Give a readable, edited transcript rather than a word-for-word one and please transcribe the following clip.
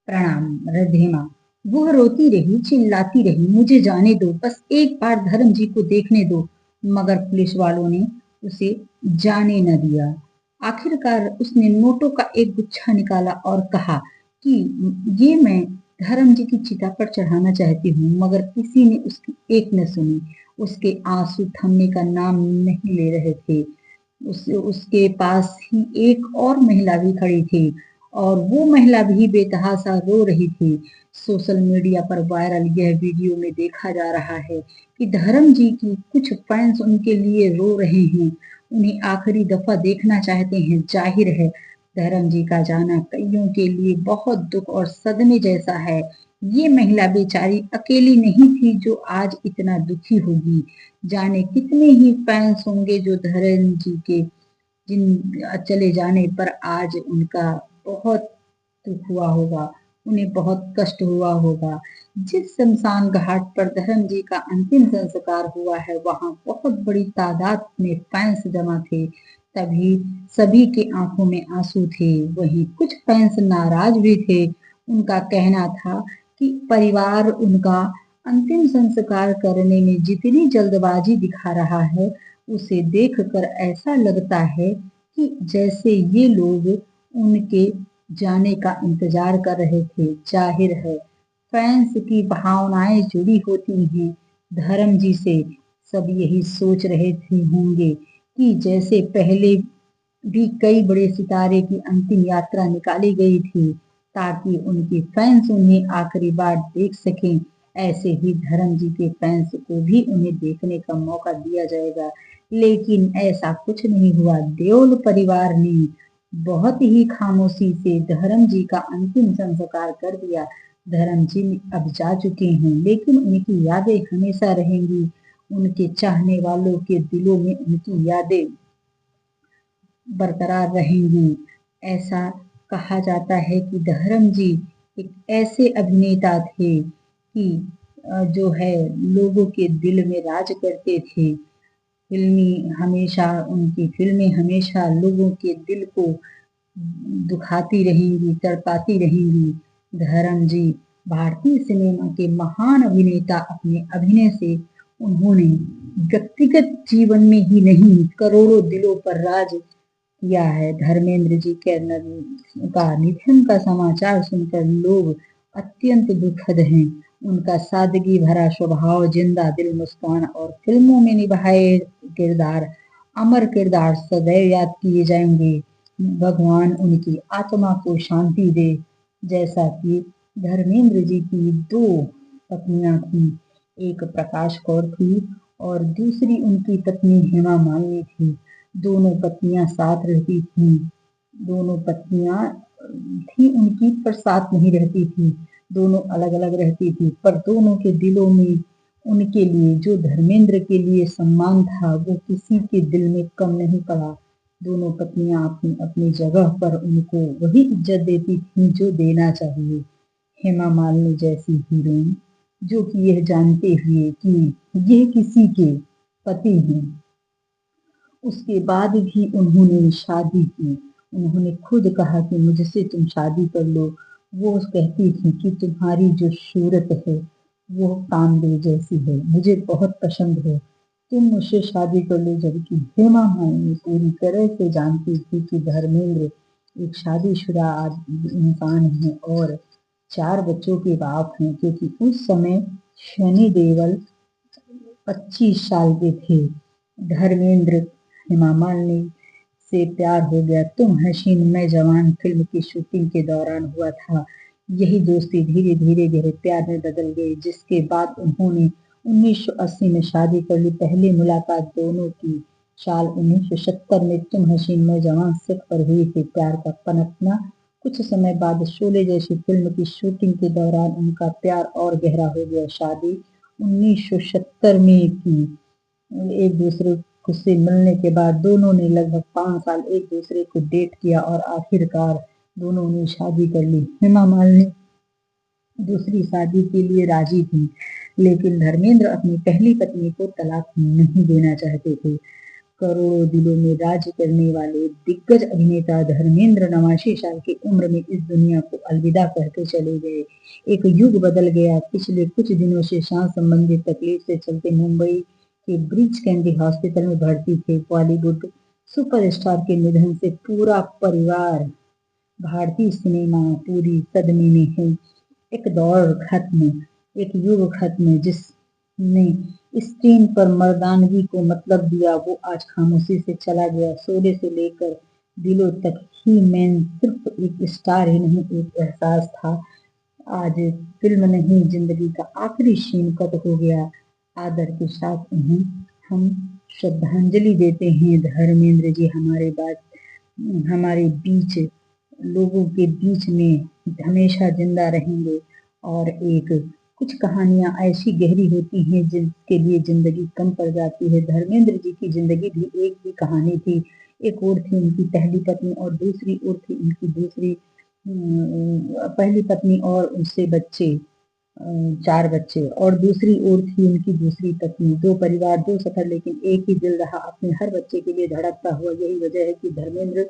प्रणाम राधे माँ। वह रोती रही, चिल्लाती रही, मुझे जाने दो, बस एक बार धर्म जी को देखने दो। मगर पुलिस वालों ने उसे जाने न दिया। आखिरकार उसने नोटों का एक गुच्छा निकाला और कहा कि ये मैं धर्म जी की चिता पर चढ़ाना चाहती हूँ। मगर किसी ने उसकी एक न सुनी। उसके आंसू थमने का नाम नहीं ले रहे थे। उसके पास ही एक और महिला भी खड़ी थी और वो महिला भी बेतहाशा रो रही थी। सोशल मीडिया पर वायरल यह वीडियो में देखा जा रहा है कि धर्म जी की कुछ फैंस उनके लिए रो रहे हैं, उन्हें आखिरी दफा देखना चाहते हैं। जाहिर है धर्म जी का जाना कईयों के लिए बहुत दुख और सदमे जैसा है। ये महिला बेचारी अकेली नहीं थी जो आज इतना दुखी होगी। जाने कितने ही फैंस होंगे जो धर्म जी के जिन चले जाने पर आज उनका बहुत दुख हुआ होगा, उन्हें बहुत कष्ट हुआ होगा। जिस शमशान घाट पर धर्म जी का अंतिम संस्कार हुआ है वहां बहुत बड़ी तादाद में फैंस जमा थे। तभी सभी के आंखों में आंसू थे। वहीं कुछ फैंस नाराज भी थे। उनका कहना था कि परिवार उनका अंतिम संस्कार करने में जितनी जल्दबाजी दिखा रहा है उसे देखकर ऐसा लगता है कि जैसे ये लोग उनके जाने का इंतजार कर रहे थे। जाहिर है फैंस की भावनाएं जुड़ी होती हैं धर्म जी से। सब यही सोच रहे थे होंगे कि जैसे पहले भी कई बड़े सितारे की अंतिम यात्रा निकाली गई थी ताकि उनके फैंस उन्हें आखिरी बार देख सकें, ऐसे ही धर्म जी के फैंस को भी उन्हें देखने का मौका दिया जाएगा। लेकिन ऐसा कुछ नहीं हुआ। देओल परिवार ने बहुत ही खामोशी से धर्म जी का अंतिम संस्कार कर दिया। धर्म जी अब जा चुके हैं लेकिन उनकी यादें हमेशा रहेंगी। उनके चाहने वालों के दिलों में उनकी यादें बरकरार रहेंगी। ऐसा कहा जाता है कि धर्म जी एक ऐसे अभिनेता थे कि जो है लोगों के दिल में राज करते थे। उनकी फिल्में हमेशा लोगों के दिल को दुखाती रहेंगी, तड़पाती रहेंगी। धर्म जी भारतीय सिनेमा के महान अभिनेता। अपने अभिनय से उन्होंने व्यक्तिगत जीवन में ही नहीं करोड़ों दिलों पर राज किया है। धर्मेंद्र जी के का निधन का समाचार सुनकर लोग अत्यंत दुखद हैं। उनका सादगी भरा स्वभाव, जिंदा दिल मुस्कान और फिल्मों में निभाए किरदार, अमर किरदार सदैव याद किए जाएंगे। भगवान उनकी आत्मा को शांति दे। जैसा कि धर्मेंद्र जी की दो पत्नियां थी, एक प्रकाश कौर थी और दूसरी उनकी पत्नी हेमा मालिनी थी। दोनों पत्नियां साथ रहती थीं। दोनों पत्नियां थी उनकी पर साथ नहीं रहती थी। दोनों अलग अलग रहती थी पर दोनों के दिलों में उनके लिए जो धर्मेंद्र के लिए सम्मान था वो किसी के दिल में कम नहीं पड़ा। दोनों पत्नियां अपनी अपनी जगह पर उनको वही इज्जत देती थी जो देना चाहिए। हेमा मालिनी जैसी हीरोइन जो कि यह जानते हुए कि यह किसी के पति हैं, उसके बाद भी उन्होंने शादी की। उन्होंने खुद कहा कि मुझसे तुम शादी कर लो। वो कहती थी कि तुम्हारी जो सूरत है वो कामदेव जैसी है, मुझे बहुत पसंद है, तुम मुझसे शादी कर लो। जबकि हेमा मालिनी पूरी तरह से जानती थी कि धर्मेंद्र एक शादीशुदा इंसान है और 4 बच्चों के बाप हैं, क्योंकि उस समय शनि देओल 25 साल के थे। धर्मेंद्र हेमा मालिनी से प्यार हो गया। तुम हसीन मैं जवान फिल्म की शूटिंग के दौरान हुआ था। यही दोस्ती धीरे धीरे गहरे प्यार में बदल गई, जिसके बाद उन्होंने 1980 में शादी कर ली। पहली मुलाकात दोनों की साल 1970 में तुम हसीन मैं जवान सेट पर हुई थी। प्यार का पनपना कुछ समय बाद शोले जैसी फिल्म की शूटिंग के दौरान उनका प्यार और गहरा हो गया। शादी 1970 में की। एक दूसरे से मिलने के बाद दोनों ने लगभग 5 साल एक दूसरे को डेट किया और आखिरकार दोनों ने शादी कर ली। हेमा मालिनी दूसरी शादी के लिए राजी थी लेकिन धर्मेंद्र अपनी पहली पत्नी को तलाक नहीं देना चाहते थे। करोड़ों दिलों में राज करने वाले दिग्गज अभिनेता धर्मेंद्र 89 साल की उम्र में इस दुनिया को अलविदा कहते चले गए। एक युग बदल गया। पिछले कुछ दिनों से सांस संबंधी तकलीफ से चलते मुंबई के ब्रीच कैंडी हॉस्पिटल में भर्ती थे। बॉलीवुड सुपरस्टार के निधन से पूरा परिवार, भारतीय सिनेमा पूरी सदमे में है। एक दौर खत्म, एक युग खत्म। जिसने स्क्रीन पर मर्दानगी को मतलब दिया वो आज खामोशी से चला गया। शोले से लेकर दिलों तक ही मैन सिर्फ एक स्टार ही नहीं, एक एहसास था। आज फिल्म नहीं, जिंदगी का आखिरी सीन कट हो गया। आदर के साथ उन्हें हम श्रद्धांजलि देते हैं। धर्मेंद्र जी हमारे बीच, लोगों के बीच में हमेशा जिंदा रहेंगे। और एक कुछ कहानियां ऐसी गहरी होती हैं जिनके लिए जिंदगी कम पड़ जाती है। धर्मेंद्र जी की जिंदगी भी एक ही कहानी थी। एक ओर थी उनकी पहली पत्नी और दूसरी ओर थी उनकी दूसरी पहली पत्नी और उससे बच्चे, 4 बच्चे, और दूसरी ओर थी उनकी दूसरी पत्नी। 2 परिवार, 2 सफर, लेकिन एक ही दिल रहा अपने हर बच्चे के लिए धड़कता हुआ। यही वजह है कि धर्मेंद्र